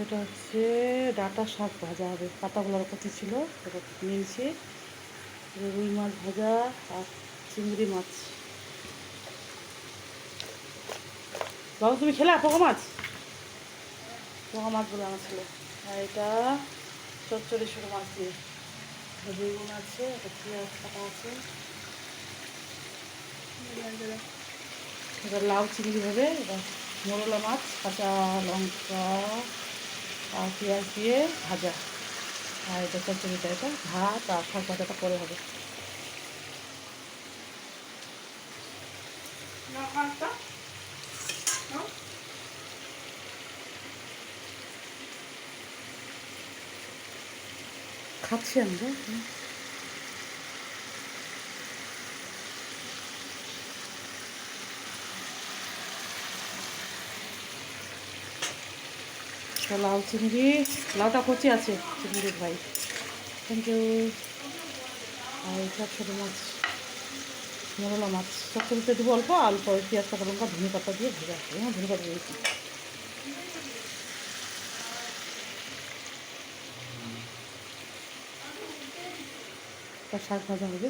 এটা হচ্ছে ডাঁটা শাক ভাজা হবে, পাতাগুলোর কচি ছিল সেটা নিয়েছি। রুই মাছ ভাজা আর চিংড়ি মাছ। বাবু তুমি খেলা পোকা মাছ? পোকা মাছগুলো আমার ছিল। আর এটা চচ্চড়ি শুরু মাছ দিয়ে, বেগুন আছে, একটা পেঁয়াজ কাটা আছে, এবার লাউ চিংড়ি হবে, এবার মোরলা মাছ কাঁচা লঙ্কা আর পেঁয়াজ দিয়ে ভাজা। আর এটা চচ্চড়িটা, এটা ভাত আর শাক ভাজাটা পরে হবে। খাচ্ছি আমরা। লাউ চিংড়ি, লাউটা কচি আছে চিংড়ির ভাই। Thank you. আর এটা ছোটো মাছ, মোরলা মাছ চচ্চড়িতে দেবো অল্প অল্প, পেঁয়াজ কাঁচা লঙ্কা ধনে পাতা দিয়ে ভেজা, ধনে পাতা দিয়েছি। শাক ভাজা হবে।